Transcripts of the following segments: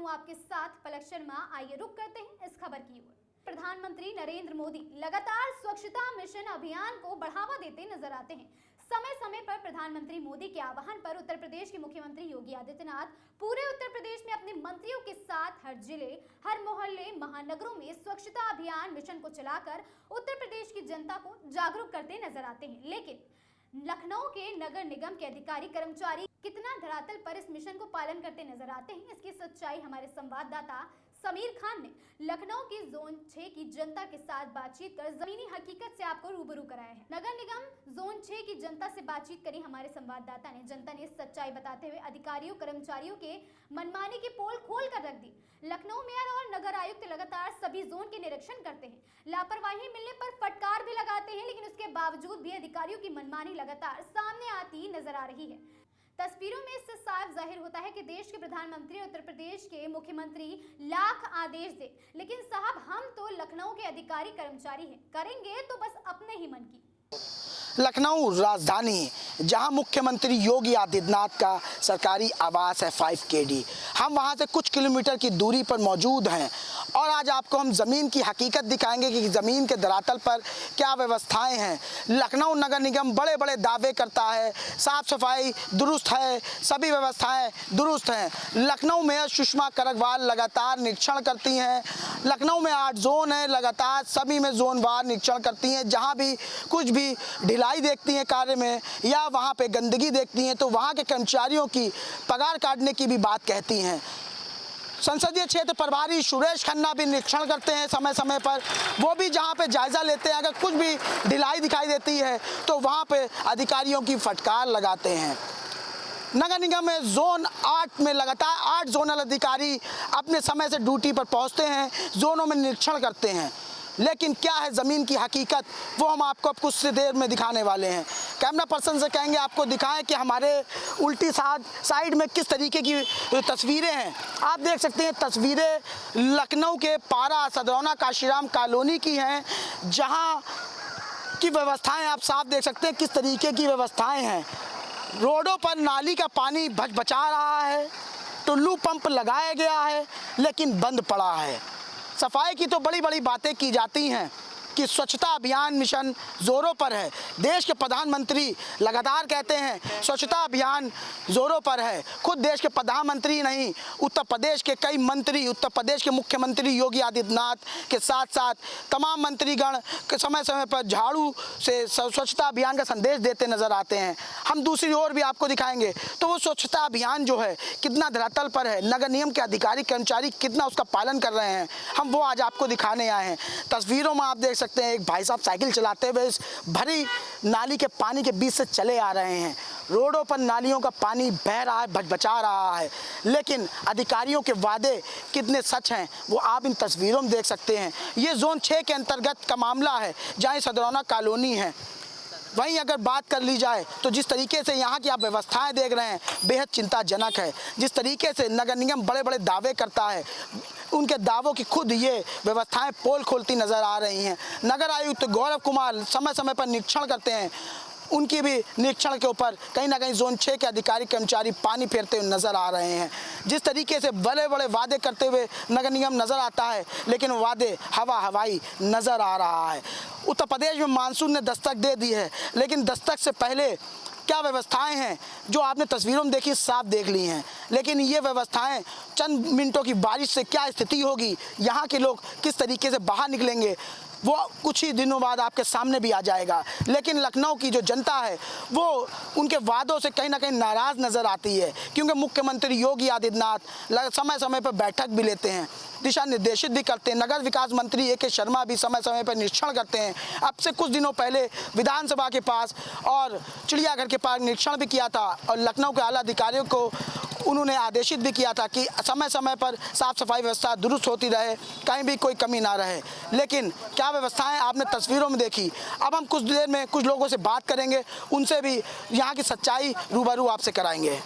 हूं आपके साथ पलक शर्मा। आइए रुक करते हैं इस खबर की ओर। प्रधानमंत्री नरेंद्र मोदी लगातार स्वच्छता मिशन अभियान को बढ़ावा देते नजर आते हैं। समय समय पर प्रधानमंत्री मोदी के आह्वान पर उत्तर प्रदेश के मुख्यमंत्री योगी आदित्यनाथ पूरे उत्तर प्रदेश में अपने मंत्रियों के साथ हर जिले, हर मोहल्ले, महानगरों में स्वच्छता अभियान मिशन को चलाकर उत्तर प्रदेश की जनता को जागरूक करते नजर आते हैं। लेकिन लखनऊ के नगर निगम के अधिकारी कर्मचारी कितना धरातल पर इस मिशन को पालन करते नजर आते हैं, इसकी सच्चाई हमारे संवाददाता समीर खान ने लखनऊ की जोन 6 की जनता के साथ बातचीत कर जमीनी हकीकत से आपको रूबरू कराया है। नगर निगम जोन 6 की जनता से बातचीत करी हमारे संवाददाता ने। जनता ने सच्चाई बताते हुए अधिकारियों कर्मचारियों के मनमानी की पोल खोल कर रख दी। लखनऊ मेयर और नगर आयुक्त लगातार सभी जोन के निरीक्षण करते हैं, लापरवाही मिलने पर फटकार भी लगाते हैं, लेकिन उसके बावजूद भी अधिकारियों की मनमानी लगातार सामने आती नजर आ रही है। तस्वीरों में इससे साफ जाहिर होता है कि देश के प्रधानमंत्री उत्तर प्रदेश के मुख्यमंत्री लाख आदेश दे, लेकिन साहब हम तो लखनऊ के अधिकारी कर्मचारी हैं, करेंगे तो बस अपने ही मन की। लखनऊ राजधानी जहां मुख्यमंत्री योगी आदित्यनाथ का सरकारी आवास है 5KD, हम वहां से कुछ किलोमीटर की दूरी पर मौजूद हैं और आज आपको हम ज़मीन की हकीकत दिखाएंगे कि ज़मीन के धरातल पर क्या व्यवस्थाएं हैं। लखनऊ नगर निगम बड़े बड़े दावे करता है, साफ़ सफाई दुरुस्त है, सभी व्यवस्थाएं दुरुस्त हैं। लखनऊ मेयर सुषमा करगवाल लगातार निरीक्षण करती हैं। लखनऊ में 8 जोन है, लगातार सभी में जोनवार निरीक्षण करती हैं। जहाँ भी कुछ भी ढिलाई देखती हैं कार्य में या वहाँ पे गंदगी देखती हैं तो वहाँ के कर्मचारियों की पगार काटने की भी बात कहती हैं। संसदीय क्षेत्र प्रभारी सुरेश खन्ना भी निरीक्षण करते हैं समय समय पर, वो भी जहाँ पे जायज़ा लेते हैं। अगर कुछ भी ढिलाई दिखाई देती है तो वहाँ पे अधिकारियों की फटकार लगाते हैं। नगर निगम में जोन 8 में लगातार 8 जोनल अधिकारी अपने समय से ड्यूटी पर पहुँचते हैं, जोनों में निरीक्षण करते हैं। लेकिन क्या है ज़मीन की हकीकत, वो हम आपको अब कुछ देर में दिखाने वाले हैं। कैमरा पर्सन से कहेंगे आपको दिखाएं कि हमारे उल्टी साइड में किस तरीके की तस्वीरें हैं। आप देख सकते हैं तस्वीरें लखनऊ के पारा सदरौना काशीराम कॉलोनी की हैं, जहां की व्यवस्थाएं आप साफ देख सकते हैं किस तरीके की व्यवस्थाएं हैं। रोडों पर नाली का पानी बचा रहा है, टुल्लू पंप लगाया गया है लेकिन बंद पड़ा है। सफाई की तो बड़ी बड़ी बातें की जाती हैं कि स्वच्छता अभियान मिशन ज़ोरों पर है। देश के प्रधानमंत्री लगातार कहते हैं स्वच्छता अभियान ज़ोरों पर है। खुद देश के प्रधानमंत्री नहीं, उत्तर प्रदेश के कई मंत्री, उत्तर प्रदेश के मुख्यमंत्री योगी आदित्यनाथ के साथ साथ तमाम मंत्रीगण के समय समय पर झाड़ू से स्वच्छता अभियान का संदेश देते नज़र आते हैं। हम दूसरी ओर भी आपको दिखाएंगे तो वो स्वच्छता अभियान जो है कितना धरातल पर है, नगर निगम के अधिकारी कर्मचारी कितना उसका पालन कर रहे हैं, हम वो आज आपको दिखाने आए हैं। तस्वीरों में आप देख सकते हैं एक भाई साहब साइकिल चलाते हुए इस भरी नाली के पानी के बीच से चले आ रहे हैं। रोडों पर नालियों का पानी बह रहा है, बचा रहा है, लेकिन अधिकारियों के वादे कितने सच हैं वो आप इन तस्वीरों में देख सकते हैं। ये जोन 6 के अंतर्गत का मामला है जहाँ सदरौना कॉलोनी है। वहीं अगर बात कर ली जाए तो जिस तरीके से यहाँ की आप व्यवस्थाएं देख रहे हैं बेहद चिंताजनक है। जिस तरीके से नगर निगम बड़े बड़े दावे करता है, उनके दावों की खुद ये व्यवस्थाएं पोल खोलती नज़र आ रही हैं। नगर आयुक्त गौरव कुमार समय समय पर निरीक्षण करते हैं, उनकी भी निरीक्षण के ऊपर कहीं ना कहीं जोन 6 के अधिकारी कर्मचारी पानी फेरते हुए नज़र आ रहे हैं। जिस तरीके से बड़े बड़े वादे करते हुए नगर निगम नज़र आता है लेकिन वादे हवाई नज़र आ रहा है। उत्तर प्रदेश में मानसून ने दस्तक दे दी है, लेकिन दस्तक से पहले क्या व्यवस्थाएं हैं जो आपने तस्वीरों में देखी, साफ देख ली हैं। लेकिन ये व्यवस्थाएं चंद मिनटों की बारिश से क्या स्थिति होगी, यहाँ के लोग किस तरीके से बाहर निकलेंगे, वो कुछ ही दिनों बाद आपके सामने भी आ जाएगा। लेकिन लखनऊ की जो जनता है वो उनके वादों से कहीं ना कहीं नाराज़ नज़र आती है, क्योंकि मुख्यमंत्री योगी आदित्यनाथ समय समय पर बैठक भी लेते हैं, दिशा निर्देशित भी करते हैं। नगर विकास मंत्री AK शर्मा भी समय समय पर निरीक्षण करते हैं। अब से कुछ दिनों पहले विधानसभा के पास और चिड़ियाघर के पास निरीक्षण भी किया था और लखनऊ के आला अधिकारियों को उन्होंने आदेशित भी किया था कि समय समय पर साफ़ सफाई व्यवस्था दुरुस्त होती रहे, कहीं भी कोई कमी ना रहे। लेकिन क्या व्यवस्थाएं आपने तस्वीरों में देखी। अब हम कुछ देर में कुछ लोगों से बात करेंगे, उनसे भी यहाँ की सच्चाई रूबरू आपसे कराएंगे।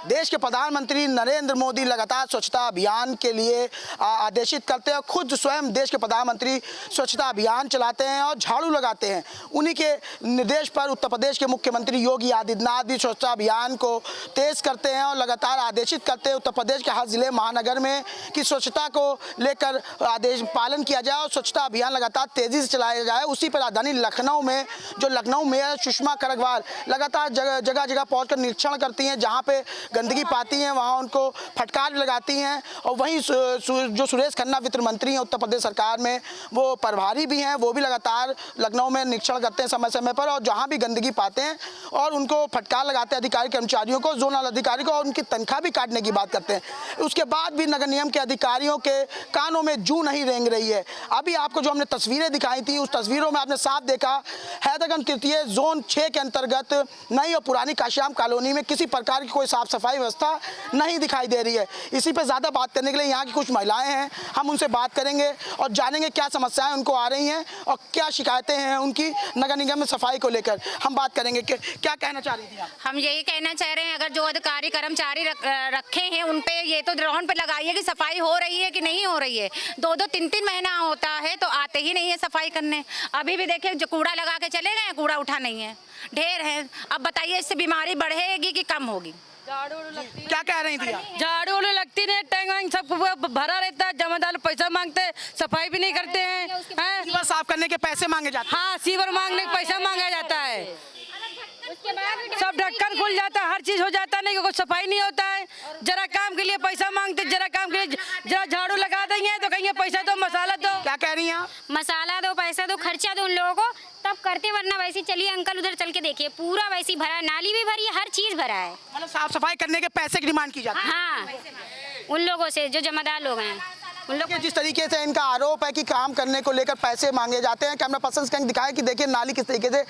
देश के प्रधानमंत्री नरेंद्र मोदी लगातार स्वच्छता अभियान के लिए आदेशित करते हैं। खुद स्वयं देश के प्रधानमंत्री स्वच्छता अभियान चलाते हैं और झाड़ू लगाते हैं। उन्हीं के निर्देश पर उत्तर प्रदेश के मुख्यमंत्री योगी आदित्यनाथ भी स्वच्छता अभियान को तेज करते हैं और लगातार आदेशित करते हैं उत्तर प्रदेश के हर जिले महानगर में कि स्वच्छता को लेकर आदेश पालन किया जाए और स्वच्छता अभियान लगातार तेजी से चलाया जाए। उसी पर राजधानी लखनऊ में जो लखनऊ मेयर सुषमा करगवाल लगातार जगह जगह पहुंचकर निरीक्षण करती हैं। जहां पे गंदगी पाती हैं वहां उनको फटकार लगाती हैं। और वहीं जो सुरेश खन्ना वित्त मंत्री हैं उत्तर प्रदेश सरकार में, वो प्रभारी भी हैं, वो भी लगातार लखनऊ में निरीक्षण करते हैं समय समय पर और जहां भी गंदगी पाते हैं और उनको फटकार लगाते हैं अधिकारी कर्मचारियों को, जोनल अधिकारी को, और उनकी तनख्वाह भी काटने की बात करते हैं। उसके बाद भी नगर निगम के अधिकारियों के कानों में जूं नहीं रेंग रही है। अभी आपको जो हमने तस्वीरें दिखाई थी उस तस्वीरों में आपने साफ देखा हैदरगंज तृतीय जोन 6 के अंतर्गत नई और पुरानी काशीराम कॉलोनी में किसी प्रकार की कोई साफ सफाई व्यवस्था नहीं दिखाई दे रही है। इसी पे ज़्यादा बात करने के लिए यहाँ की कुछ महिलाएं हैं, हम उनसे बात करेंगे और जानेंगे क्या समस्याएं उनको आ रही हैं और क्या शिकायतें हैं उनकी नगर निगम में सफाई को लेकर। हम बात करेंगे कि क्या कहना चाह रही थी आप? हम यही कहना चाह रहे हैं, अगर जो अधिकारी कर्मचारी रखे हैं उन पे ये तो राउंड पे लगाइए कि सफाई हो रही है कि नहीं हो रही है। 2-2 3-3 महीना होता है तो आते ही नहीं है सफाई करने। अभी भी देखिए जो कूड़ा लगा के चले गए, कूड़ा उठा नहीं है, ढेर है। अब बताइए इससे बीमारी बढ़ेगी कि कम होगी? झाड़ू लगती क्या कह रही थी आप? झाड़ू लगती नहीं, टैंक वैंक सब भरा रहता है, जमादार पैसा मांगते हैं, सफाई भी नहीं करते हैं। सीवर साफ करने के पैसे मांगे जाते हैं। हाँ, सीवर मांगने का पैसा मांगा जाता है, सब ढक्कन खुल जाता है, हर चीज हो जाता है, नहीं कोई सफाई नहीं होता है। जरा काम के लिए पैसा मांगते, जरा काम के लिए जरा झाड़ू लगा देंगे तो कहेंगे पैसा दो, मसाला दो। क्या कह रही हैं आप? मसाला दो, पैसा दो, खर्चा दो उन लोगों को, तब करते, वरना वैसे चलिए अंकल उधर चल के देखिए, पूरा वैसे भरा है, नाली भी भरी है, हर चीज भरा है। मतलब साफ सफाई करने के पैसे की डिमांड की जाती है। हाँ, उन लोगों से जो जमादार लोग हैं उन लोग। जिस तरीके से इनका आरोप है कि काम करने को लेकर पैसे मांगे जाते हैं, कैमरा पर्सन स्कैन दिखाया कि देखिए नाली किस तरीके से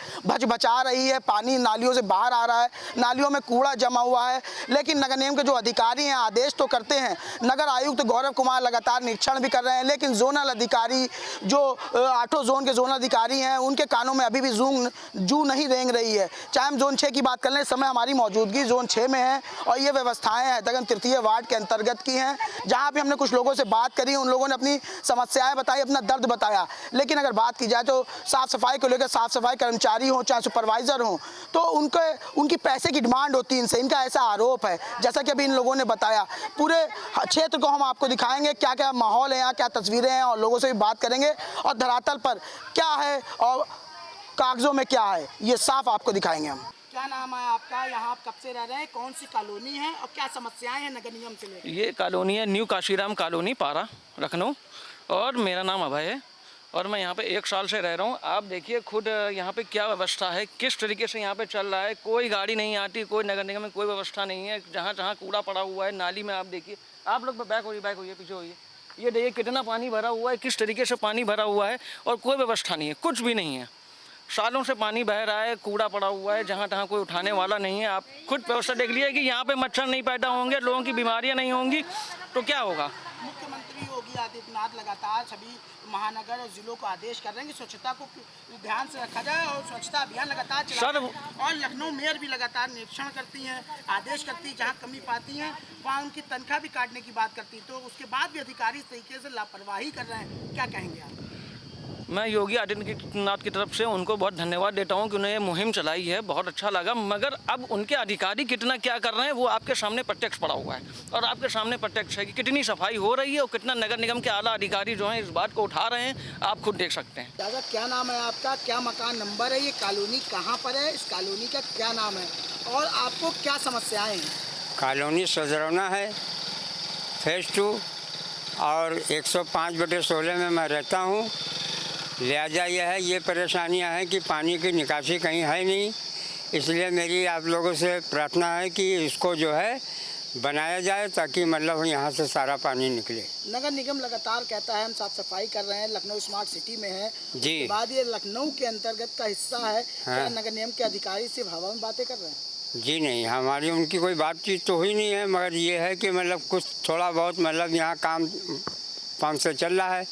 बचा रही है, पानी नालियों से बाहर आ रहा है, नालियों में कूड़ा जमा हुआ है। लेकिन नगर निगम के जो अधिकारी हैं आदेश तो करते हैं, नगर आयुक्त गौरव कुमार लगातार निरीक्षण भी कर रहे हैं, लेकिन जोनल अधिकारी जो 8 जोन के जोनल अधिकारी हैं उनके कानों में अभी भी जू नहीं रेंग रही है। चाहे हम जोन 6 की बात कर लें, इस समय हमारी मौजूदगी जोन 6 में है और ये व्यवस्थाएं हैदरगंज तृतीय वार्ड के अंतर्गत की हैं, जहाँ भी हमने कुछ लोगों से बात करी, उन लोगों ने अपनी समस्याएं बताई, अपना दर्द बताया। लेकिन अगर बात की जाए तो साफ सफाई को लेकर, साफ सफाई कर्मचारी हो चाहे सुपरवाइजर हो, तो उनकी पैसे की डिमांड होती है इनसे, इनका ऐसा आरोप है। जैसा कि अभी इन लोगों ने बताया, पूरे क्षेत्र को हम आपको दिखाएंगे क्या क्या माहौल है यहाँ, क्या तस्वीरें हैं और लोगों से भी बात करेंगे और धरातल पर क्या है और कागजों में क्या है ये साफ आपको दिखाएंगे हम। क्या नाम है आपका? यहाँ आप कब से रह रहे हैं? कौन सी कॉलोनी है और क्या समस्याएं हैं नगर निगम से लेकर? ये कॉलोनी है न्यू काशीराम कॉलोनी, पारा, लखनऊ, और मेरा नाम अभय है और मैं यहाँ पे 1 साल से रह रहा हूँ। आप देखिए खुद यहाँ पे क्या व्यवस्था है, किस तरीके से यहाँ पे चल रहा है। कोई गाड़ी नहीं आती, कोई नगर निगम में कोई व्यवस्था नहीं है। जहाँ जहाँ कूड़ा पड़ा हुआ है नाली में, आप देखिए, आप लोग बैक होइए पीछे होइए, ये देखिए कितना पानी भरा हुआ है, किस तरीके से पानी भरा हुआ है और कोई व्यवस्था नहीं है, कुछ भी नहीं है। सालों से पानी बह रहा है, कूड़ा पड़ा हुआ है, जहाँ तहाँ कोई उठाने वाला नहीं है। आप खुद व्यवस्था देख लीजिए कि यहाँ पे मच्छर नहीं पैदा होंगे, लोगों की बीमारियाँ नहीं होंगी, तो क्या होगा। मुख्यमंत्री योगी आदित्यनाथ लगातार सभी महानगर और जिलों को आदेश कर रहे हैं कि स्वच्छता को ध्यान से रखा जाए और स्वच्छता अभियान लगातार चला। और लखनऊ मेयर भी लगातार निरीक्षण करती हैं, आदेश करती हैं, जहाँ कमी पाती हैं वहाँ उनकी तनख्वाह भी काटने की बात करती, तो उसके बाद भी अधिकारी इस तरीके से लापरवाही कर रहे हैं। क्या कहेंगे आप? मैं योगी आदित्यनाथ की तरफ से उनको बहुत धन्यवाद देता हूं कि उन्होंने ये मुहिम चलाई है, बहुत अच्छा लगा। मगर अब उनके अधिकारी कितना क्या कर रहे हैं वो आपके सामने प्रत्यक्ष पड़ा हुआ है और आपके सामने प्रत्यक्ष है कि कितनी सफाई हो रही है और कितना नगर निगम के आला अधिकारी जो हैं इस बात को उठा रहे हैं, आप खुद देख सकते हैं। दादा क्या नाम है आपका? क्या मकान नंबर है? ये कॉलोनी कहाँ पर है? इस कॉलोनी का क्या नाम है और आपको क्या समस्याएँ हैं? कॉलोनी सजरौना है, फेज 2 और 105/16 में मैं रहता हूँ। लिहाजा यह है, ये परेशानियां हैं कि पानी की निकासी कहीं है नहीं, इसलिए मेरी आप लोगों से प्रार्थना है कि इसको जो है बनाया जाए ताकि मतलब यहाँ से सारा पानी निकले। नगर निगम लगातार कहता है हम साफ सफाई कर रहे हैं, लखनऊ स्मार्ट सिटी में है जी, उसके बाद ये लखनऊ के अंतर्गत का हिस्सा है। हाँ। क्या नगर निगम के अधिकारी सिर्फ हवा में बातें कर रहे हैं? जी नहीं, हमारी उनकी कोई बातचीत तो हुई नहीं है, मगर ये है कि मतलब कुछ थोड़ा बहुत मतलब यहाँ काम पंप से चल रहा है।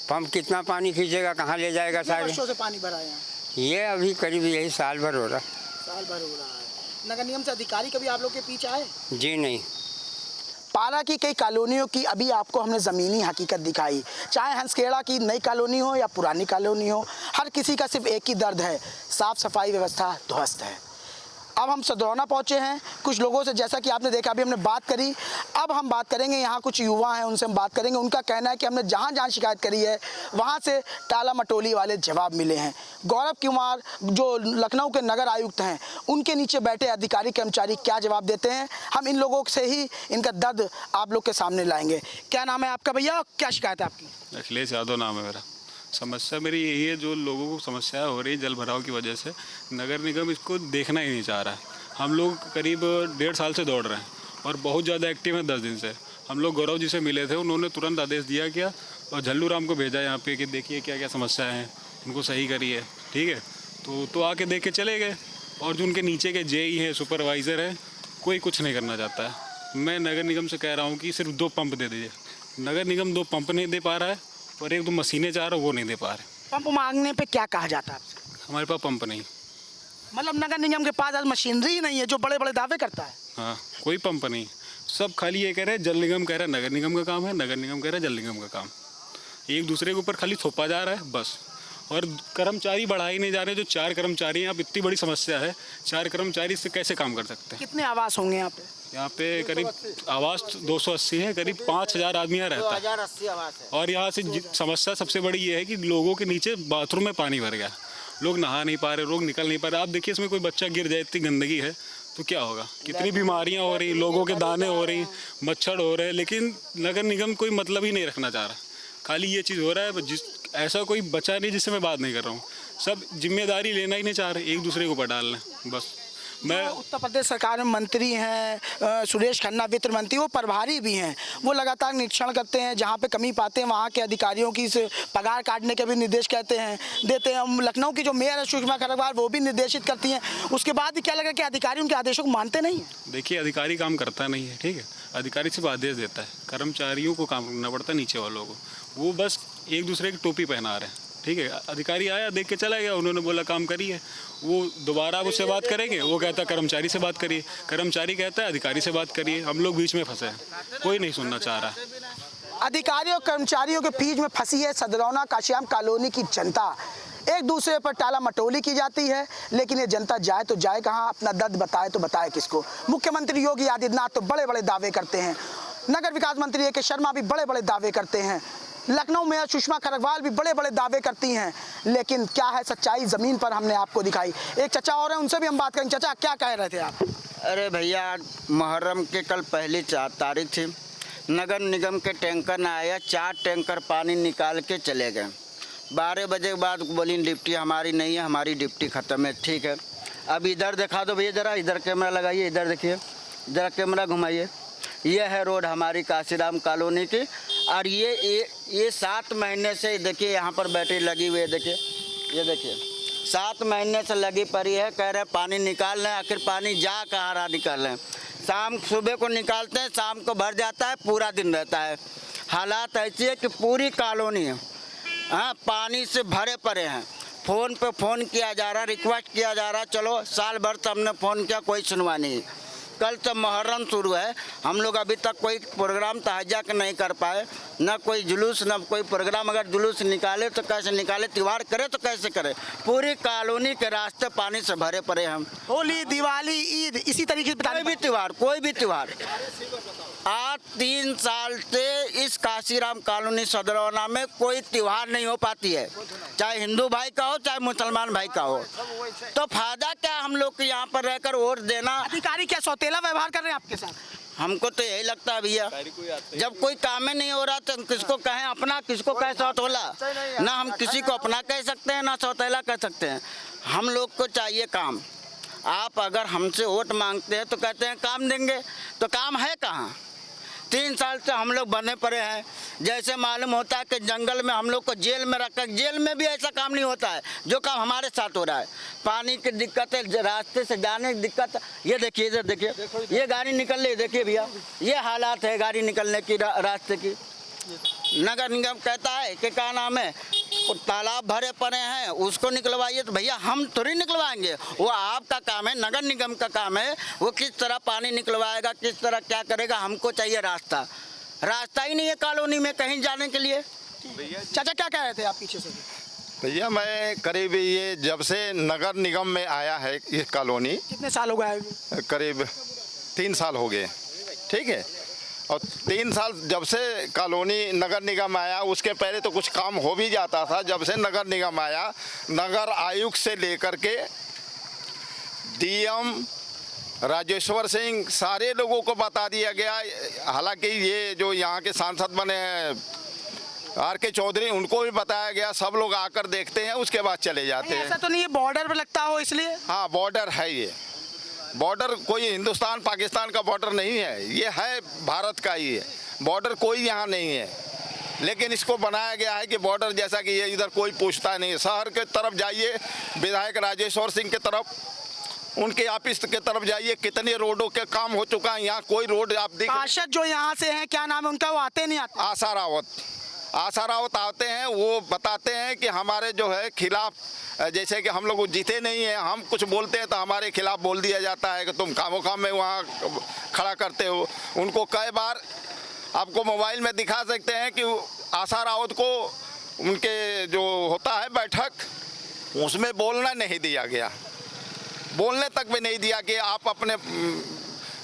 पंप कितना पानी खींचेगा, कहाँ ले जाएगा? सारे वर्षों से पानी भरा है यहाँ? ये अभी करीब यही साल भर हो रहा है। साल भर हो रहा है। नगर निगम से अधिकारी कभी आप लोग के पीछे आए? जी नहीं। पारा की कई कॉलोनियों की अभी आपको हमने ज़मीनी हकीकत दिखाई, चाहे हंसखेड़ा की नई कॉलोनी हो या पुरानी कॉलोनी हो, हर किसी का सिर्फ एक ही दर्द है, साफ़ सफाई व्यवस्था ध्वस्त है। अब हम सदरौना पहुंचे हैं, कुछ लोगों से जैसा कि आपने देखा अभी हमने बात करी, अब हम बात करेंगे, यहाँ कुछ युवा हैं उनसे हम बात करेंगे। उनका कहना है कि हमने जहाँ जहाँ शिकायत करी है वहाँ से टाला मटोली वाले जवाब मिले हैं। गौरव कुमार जो लखनऊ के नगर आयुक्त हैं, उनके नीचे बैठे अधिकारी कर्मचारी क्या जवाब देते हैं, हम इन लोगों से ही इनका दर्द आप लोग के सामने लाएंगे। क्या नाम है आपका भैया, क्या शिकायत है आपकी? अखिलेश यादव नाम है मेरा। समस्या मेरी यही है, जो लोगों को समस्या हो रही है जल भराव की वजह से, नगर निगम इसको देखना ही नहीं चाह रहा है। हम लोग करीब 1.5 साल से दौड़ रहे हैं और बहुत ज़्यादा एक्टिव हैं 10 दिन से। हम लोग गौरव जी से मिले थे, उन्होंने तुरंत आदेश दिया क्या और झल्लू राम को भेजा यहाँ पे कि देखिए क्या क्या समस्या है, उनको सही करिए, ठीक है। तो आके देख के चले गए। और जो उनके नीचे के जेई हैं, सुपरवाइज़र हैं, कोई कुछ नहीं करना चाहता है। मैं नगर निगम से कह रहा हूँ कि सिर्फ 2 पंप दे दीजिए। नगर निगम 2 पंप नहीं दे पा रहा है और 1-2 मशीनें चाह रहा है, वो नहीं दे पा रहे। पंप मांगने पे क्या कहा जाता है आपसे? हमारे पास पंप नहीं। मतलब नगर निगम के पास आज मशीनरी ही नहीं है जो बड़े बड़े दावे करता है। हाँ, कोई पंप नहीं। सब खाली ये कह रहे हैं, जल निगम कह रहा है नगर निगम का काम है, नगर निगम कह रहा है जल निगम का काम। एक दूसरे के ऊपर खाली थोपा जा रहा है बस। और कर्मचारी बढ़ाए नहीं जा रहे। जो 4 कर्मचारी हैं, अब इतनी बड़ी समस्या है, 4 कर्मचारी से कैसे काम कर सकते हैं? कितने आवास होंगे यहाँ पे? यहाँ पे करीब आवास 280 है, करीब 5000 आदमी यहाँ रहता है। 2080 आवास है। और यहाँ से समस्या सबसे बड़ी ये है कि लोगों के नीचे बाथरूम में पानी भर गया, लोग नहा नहीं पा रहे, लोग निकल नहीं पा रहे। आप देखिए, इसमें कोई बच्चा गिर जाए, इतनी गंदगी है तो क्या होगा? कितनी बीमारियां हो रही, लोगों के दाने हो रही, मच्छर हो रहे हैं। लेकिन नगर निगम कोई मतलब ही नहीं रखना चाह रहा। खाली ये चीज़ हो रहा है, जिस ऐसा कोई बचा नहीं जिससे मैं बात नहीं कर रहा हूँ। सब जिम्मेदारी लेना ही नहीं चाह रहे, एक दूसरे के ऊपर डाल रहे बस। मैं उत्तर प्रदेश सरकार में मंत्री हैं सुरेश खन्ना, वित्त मंत्री, वो प्रभारी भी हैं, वो लगातार निरीक्षण करते हैं, जहाँ पे कमी पाते हैं वहाँ के अधिकारियों की पगार काटने के भी निर्देश देते हैं। लखनऊ की जो मेयर है सुषमा खरगवाल, वो भी निर्देशित करती हैं। उसके बाद भी क्या लगा कि अधिकारी उनके आदेशों को मानते नहीं हैं? देखिए, अधिकारी काम करता नहीं है, ठीक है। अधिकारी सिर्फ आदेश देता है, कर्मचारियों को काम करना पड़ता है, नीचे वालों को। वो बस एक दूसरे की टोपी पहना रहे हैं, ठीक है। अधिकारी आया, देख के चला गया, उन्होंने बोला काम करिए। वो दोबारा आप उससे बात करेंगे, वो कहता है कर्मचारी से बात करिए, कर्मचारी कहता है अधिकारी से बात करिए। हम लोग बीच में फंसे हैं, कोई नहीं सुनना चाह रहा। अधिकारियों और कर्मचारियों के बीच में फंसी है सदरौना काशियाम कॉलोनी की जनता। एक दूसरे पर टाला मटोली की जाती है, लेकिन ये जनता जाए तो जाए कहाँ, अपना दर्द बताए तो बताए किसको? मुख्यमंत्री योगी आदित्यनाथ तो बड़े बड़े दावे करते हैं, नगर विकास मंत्री ए के शर्मा भी बड़े बड़े दावे करते हैं, लखनऊ मेयर सुषमा खरगवाल भी बड़े बड़े दावे करती हैं, लेकिन क्या है सच्चाई ज़मीन पर हमने आपको दिखाई। एक चाचा और हैं, उनसे भी हम बात करेंगे। चाचा, क्या कह रहे थे आप? अरे भैया, मुहर्रम के कल पहली 4 तारीख थी, नगर निगम के टैंकर न आया, 4 टैंकर पानी निकाल के चले गए। 12 बजे के बाद बोली डिप्टी हमारी नहीं है, हमारी डिप्टी ख़त्म है। ठीक है, अब इधर दिखा दो भैया, ज़रा इधर कैमरा लगाइए, इधर देखिए, ज़रा कैमरा घुमाइए। ये है रोड हमारी काशीराम कॉलोनी की। और ये 7 महीने से देखिए यहाँ पर बैटरी लगी हुई है, देखिए, ये देखिए 7 महीने से लगी पड़ी है। कह रहे हैं पानी निकाल लें, आखिर पानी जा कहाँ रहा निकाल लें। शाम सुबह को निकालते हैं, शाम को भर जाता है, पूरा दिन रहता है। हालात ऐसी है कि पूरी कॉलोनी हाँ पानी से भरे पड़े हैं। फ़ोन पे फ़ोन किया जा रहा, रिक्वेस्ट किया जा रहा, चलो साल भर से हमने फ़ोन किया, कोई सुनवाई नहीं। कल से मुहर्रम शुरू है, हम लोग अभी तक कोई प्रोग्राम तहज्जा के नहीं कर पाए, न कोई जुलूस न कोई प्रोग्राम। अगर जुलूस निकाले तो कैसे निकाले, त्यौहार करे तो कैसे करे? पूरी कॉलोनी के रास्ते पानी से भरे पड़े हम। होली, दिवाली, ईद, इसी तरीके से कोई भी त्यौहार आज 3 साल से इस काशीराम कॉलोनी सदरौना में कोई त्यौहार नहीं हो पाती है, चाहे हिंदू भाई का हो चाहे मुसलमान भाई का हो। तो फायदा क्या हम लोग को यहाँ पर रहकर वोट देना? अधिकारी क्या सौतेला व्यवहार कर रहे हैं आपके साथ? हमको तो यही लगता है भैया, जब कोई काम ही नहीं हो रहा तो किसको कहें अपना, किसको कहें सौतेला? ना हम किसी को अपना कह सकते हैं, ना सौतेला कह सकते हैं। हम लोग को चाहिए काम। आप अगर हमसे वोट मांगते हैं तो कहते हैं काम देंगे, तो काम है कहाँ? 3 साल से हम लोग बने पड़े हैं। जैसे मालूम होता है कि जंगल में हम लोग को जेल में रखकर, जेल में भी ऐसा काम नहीं होता है जो काम हमारे साथ हो रहा है। पानी की दिक्कत है, रास्ते से जाने की दिक्कत। ये देखिए, इधर देखिए, ये गाड़ी निकल रही, देखिए भैया, ये हालात है गाड़ी निकलने की, रास्ते की। नगर निगम कहता है कि क्या नाम है, तालाब भरे पड़े हैं उसको निकलवाइए। तो भैया हम थोड़ी निकलवाएंगे, वो आपका काम है, नगर निगम का काम है। वो किस तरह पानी निकलवाएगा, किस तरह क्या करेगा, हमको चाहिए रास्ता। रास्ता ही नहीं है कॉलोनी में कहीं जाने के लिए। चाचा क्या कह रहे थे आप पीछे से? भैया मैं करीब ये जब से नगर निगम में आया है ये कॉलोनी, कितने साल हो गए? करीब 3 साल हो गए, ठीक है। और 3 साल जब से कॉलोनी नगर निगम आया, उसके पहले तो कुछ काम हो भी जाता था। जब से नगर निगम आया, नगर आयुक्त से लेकर के डीएम राजेश्वर सिंह सारे लोगों को बता दिया गया। हालांकि ये जो यहाँ के सांसद बने हैं RK चौधरी, उनको भी बताया गया। सब लोग आकर देखते हैं, उसके बाद चले जाते हैं। ऐसा तो नहीं है बॉर्डर पर लगता हो इसलिए? हाँ, बॉर्डर है। ये बॉर्डर कोई हिंदुस्तान पाकिस्तान का बॉर्डर नहीं है, ये है भारत का ही है। बॉर्डर कोई यहाँ नहीं है, लेकिन इसको बनाया गया है कि बॉर्डर जैसा कि ये इधर कोई पूछता नहीं है। शहर के तरफ जाइए, विधायक राजेश्वर सिंह के तरफ, उनके ऑफिस के तरफ जाइए, कितने रोडों के काम हो चुका है। यहाँ कोई रोड आप देख, पार्षद जो यहाँ से हैं, क्या नाम है उनका, वो आते नहीं आते? आशा रावत आते हैं। वो बताते हैं कि हमारे जो है खिलाफ, जैसे कि हम लोग जीते नहीं हैं, हम कुछ बोलते हैं तो हमारे खिलाफ बोल दिया जाता है कि तुम खामो खाम में वहाँ खड़ा करते हो। उनको कई बार आपको मोबाइल में दिखा सकते हैं कि आशा रावत को उनके जो होता है बैठक, उसमें बोलना नहीं दिया गया, बोलने तक भी नहीं दिया कि आप अपने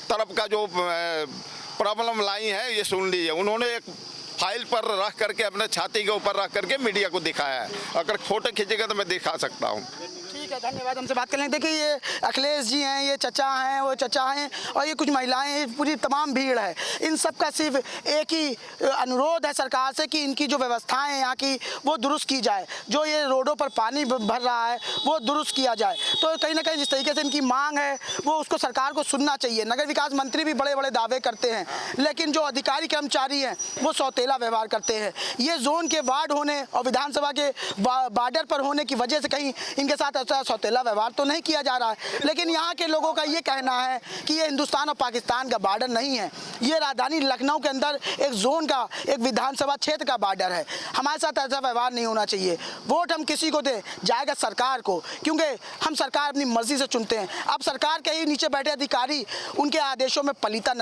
तरफ का जो प्रॉब्लम लाई है ये सुन लीजिए। उन्होंने एक फाइल पर रख करके, अपने छाती के ऊपर रख करके मीडिया को दिखाया है। अगर फोटो खींचेगा तो मैं दिखा सकता हूँ। ठीक है, धन्यवाद। हमसे बात कर लें। देखिए ये अखिलेश जी हैं, ये चचा हैं, वो चचा हैं, और ये कुछ महिलाएं हैं, पूरी तमाम भीड़ है। इन सब का सिर्फ एक ही अनुरोध है सरकार से कि इनकी जो व्यवस्थाएं हैं यहाँ की वो दुरुस्त की जाए। जो ये रोडों पर पानी भर रहा है वो दुरुस्त किया जाए। तो कहीं ना कहीं जिस तरीके से इनकी मांग है वो उसको सरकार को सुनना चाहिए। नगर विकास मंत्री भी बड़े बड़े दावे करते हैं, लेकिन जो अधिकारी कर्मचारी हैं वो सौतेला व्यवहार करते हैं। ये जोन के वार्ड होने और विधानसभा के बॉर्डर पर होने की वजह से कहीं इनके साथ सौतेला व्यवहार तो नहीं किया जा रहा है, लेकिन यहाँ के लोगों का ये कहना है कि ये हिंदुस्तान और पाकिस्तान का बॉर्डर नहीं है, ये राजधानी लखनऊ के अंदर एक जोन का, एक विधानसभा क्षेत्र का बॉर्डर है। हमारे साथ ऐसा व्यवहार नहीं होना चाहिए। वोट हम किसी को दें, जाएगा सरकार को, क्योंकि हम सरकार अपनी मर्जी से चुनते हैं। अब सरकार के ही नीचे बैठे अधिकारी उनके आदेशों में पलीता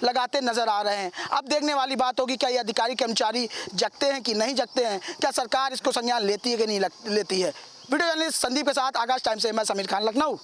लगाते नजर आ रहे हैं। अब देखने वाली बात होगी, क्या ये अधिकारी कर्मचारी जगते हैं कि नहीं जगते हैं, क्या सरकार इसको संज्ञान लेती है कि नहीं लेती है। वीडियो जर्नलिस्ट संदीप के साथ आकाश टाइम से मैं समीर खान, लखनऊ।